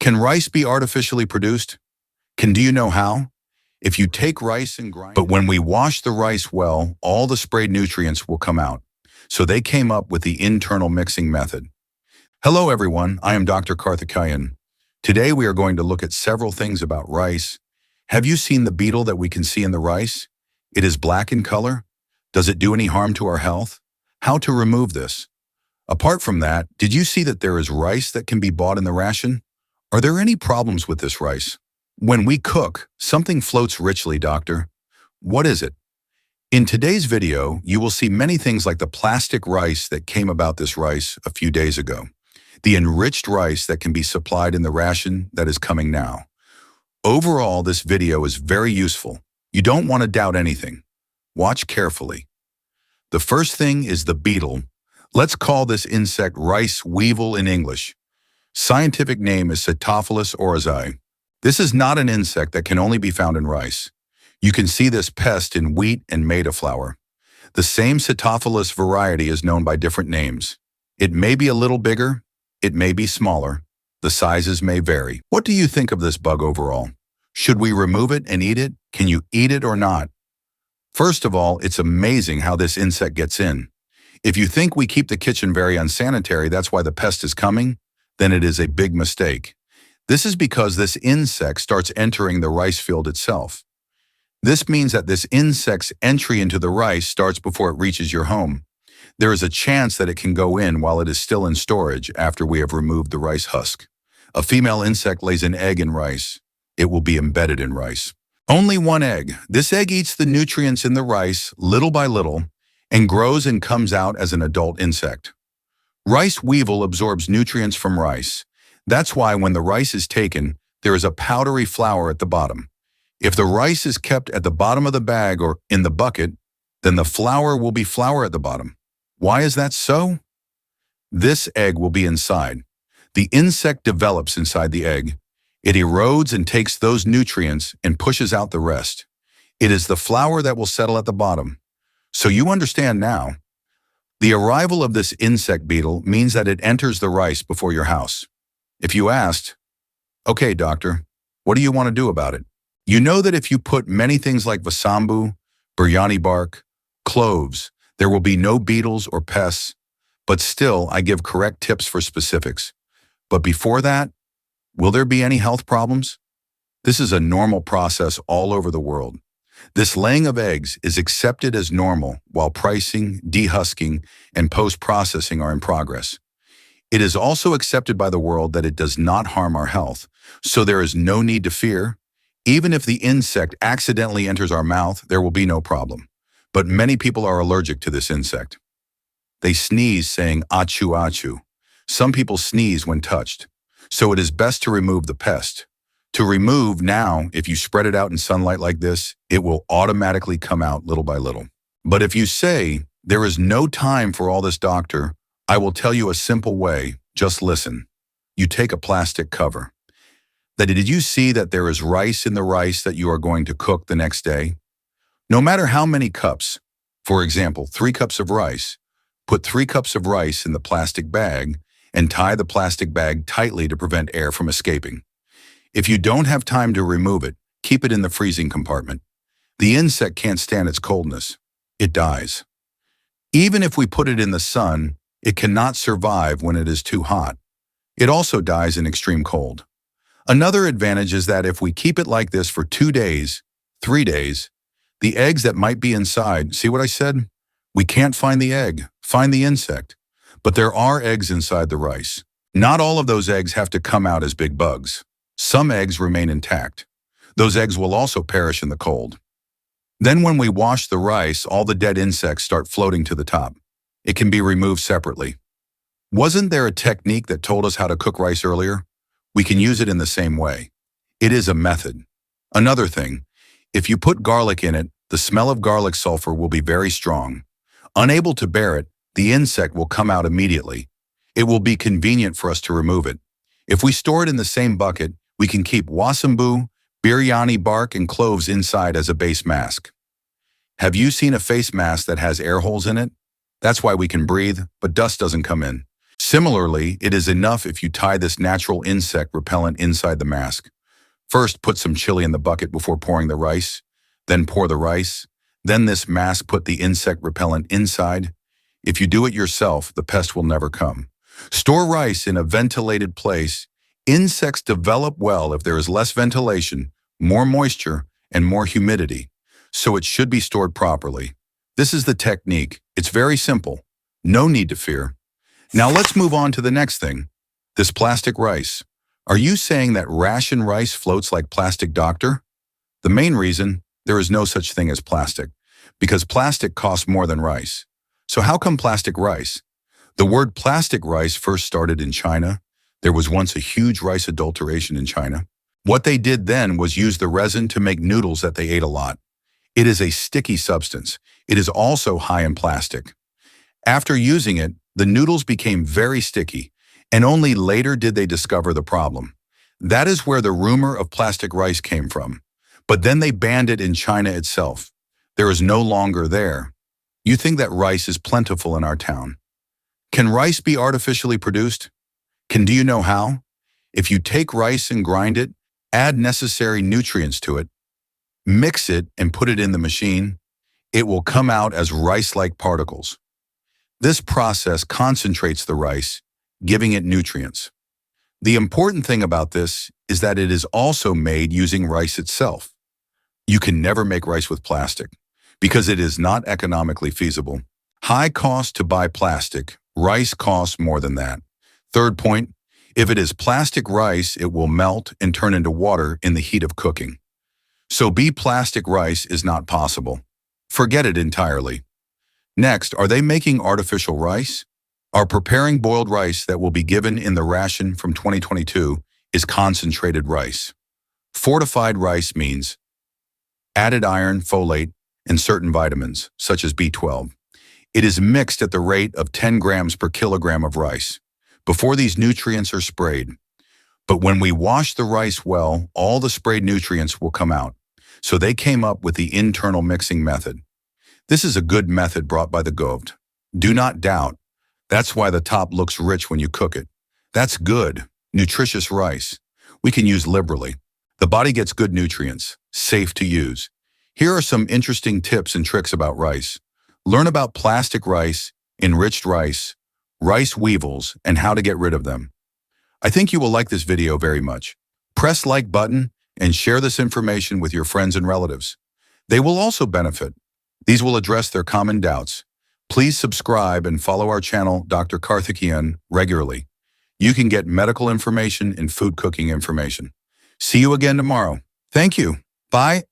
Can rice be artificially produced? Do you know how? If you take rice and grind but when we wash the rice well, all the sprayed nutrients will come out. So they came up with the internal mixing method. Hello everyone, I am Dr. Karthikeyan. Today we are going to look at several things about rice. Have you seen the beetle that we can see in the rice? It is black in color. Does it do any harm to our health? How to remove this? Apart from that, did you see that there is rice that can be bought in the ration? Are there any problems with this rice? When we cook, something floats richly, doctor. What is it? In today's video, you will see many things like the plastic rice that came about this rice a few days ago, the enriched rice that can be supplied in the ration that is coming now. Overall, this video is very useful. You don't want to doubt anything. Watch carefully. The first thing is the beetle. Let's call this insect rice weevil in English. Scientific name is Psittophyllus oryzae. This is not an insect that can only be found in rice. You can see this pest in wheat and maida flour. The same Psittophyllus variety is known by different names. It may be a little bigger, it may be smaller. The sizes may vary. What do you think of this bug overall? Should we remove it and eat it? Can you eat it or not? First of all, it's amazing how this insect gets in. If you think we keep the kitchen very unsanitary, that's why the pest is coming, then it is a big mistake. This is because this insect starts entering the rice field itself. This means that this insect's entry into the rice starts before it reaches your home. There is a chance that it can go in while it is still in storage after we have removed the rice husk. A female insect lays an egg in rice. It will be embedded in rice. Only one egg. This egg eats the nutrients in the rice little by little and grows and comes out as an adult insect. Rice weevil absorbs nutrients from rice. That's why when the rice is taken, there is a powdery flour at the bottom. If the rice is kept at the bottom of the bag or in the bucket, then the flour will be flour at the bottom. Why is that so? This egg will be inside. The insect develops inside the egg. It erodes and takes those nutrients and pushes out the rest. It is the flour that will settle at the bottom. So you understand now. The arrival of this insect beetle means that it enters the rice before your house. If you asked, okay, doctor, what do you want to do about it? You know that if you put many things like vasambu, biryani bark, cloves, there will be no beetles or pests, but still I give correct tips for specifics. But before that, will there be any health problems? This is a normal process all over the world. This laying of eggs is accepted as normal while pricing, dehusking, and post-processing are in progress. It is also accepted by the world that it does not harm our health, so there is no need to fear. Even if the insect accidentally enters our mouth, there will be no problem. But many people are allergic to this insect. They sneeze saying achu achu. Some people sneeze when touched. So it is best to remove the pest. To remove now, if you spread it out in sunlight like this, it will automatically come out little by little. But if you say, there is no time for all this, doctor, I will tell you a simple way. Just listen. You take a plastic cover. Did you see that there is rice in the rice that you are going to cook the next day? No matter how many cups, for example, 3 cups of rice, put 3 cups of rice in the plastic bag and tie the plastic bag tightly to prevent air from escaping. If you don't have time to remove it, keep it in the freezing compartment. The insect can't stand its coldness. It dies. Even if we put it in the sun, it cannot survive when it is too hot. It also dies in extreme cold. Another advantage is that if we keep it like this for 2 days, 3 days, the eggs that might be inside, see what I said? We can't find the egg, find the insect. But there are eggs inside the rice. Not all of those eggs have to come out as big bugs. Some eggs remain intact. Those eggs will also perish in the cold. Then when we wash the rice, all the dead insects start floating to the top. It can be removed separately. Wasn't there a technique that told us how to cook rice earlier? We can use it in the same way. It is a method. Another thing, if you put garlic in it, the smell of garlic sulfur will be very strong. Unable to bear it, the insect will come out immediately. It will be convenient for us to remove it. If we store it in the same bucket, we can keep wasambu, biryani bark, and cloves inside as a base mask. Have you seen a face mask that has air holes in it? That's why we can breathe, but dust doesn't come in. Similarly, it is enough if you tie this natural insect repellent inside the mask. First, put some chili in the bucket before pouring the rice, then pour the rice, then this mask put the insect repellent inside. If you do it yourself, the pest will never come. Store rice in a ventilated place. Insects develop well if there is less ventilation, more moisture, and more humidity, so it should be stored properly. This is the technique. It's very simple. No need to fear. Now let's move on to the next thing. This plastic rice. Are you saying that ration rice floats like plastic, doctor? The main reason, there is no such thing as plastic, because plastic costs more than rice. So how come plastic rice? The word plastic rice first started in China. There was once a huge rice adulteration in China. What they did then was use the resin to make noodles that they ate a lot. It is a sticky substance. It is also high in plastic. After using it, the noodles became very sticky, and only later did they discover the problem. That is where the rumor of plastic rice came from. But then they banned it in China itself. There is no longer there. You think that rice is plentiful in our town. Can rice be artificially produced? Do you know how? If you take rice and grind it, add necessary nutrients to it, mix it and put it in the machine, it will come out as rice-like particles. This process concentrates the rice, giving it nutrients. The important thing about this is that it is also made using rice itself. You can never make rice with plastic because it is not economically feasible. High cost to buy plastic, rice costs more than that. Third point, if it is plastic rice, it will melt and turn into water in the heat of cooking. So plastic rice is not possible. Forget it entirely. Next, are they making artificial rice? Our preparing boiled rice that will be given in the ration from 2022 is concentrated rice. Fortified rice means added iron, folate, and certain vitamins, such as B12. It is mixed at the rate of 10 grams per kilogram of rice before these nutrients are sprayed. But when we wash the rice well, all the sprayed nutrients will come out. So they came up with the internal mixing method. This is a good method brought by the govt. Do not doubt. That's why the top looks rich when you cook it. That's good, nutritious rice. We can use liberally. The body gets good nutrients, safe to use. Here are some interesting tips and tricks about rice. Learn about plastic rice, enriched rice, rice weevils, and how to get rid of them. I think you will like this video very much. Press like button and share this information with your friends and relatives. They will also benefit. These will address their common doubts. Please subscribe and follow our channel, Dr. Karthikeyan, regularly. You can get medical information and food cooking information. See you again tomorrow. Thank you. Bye.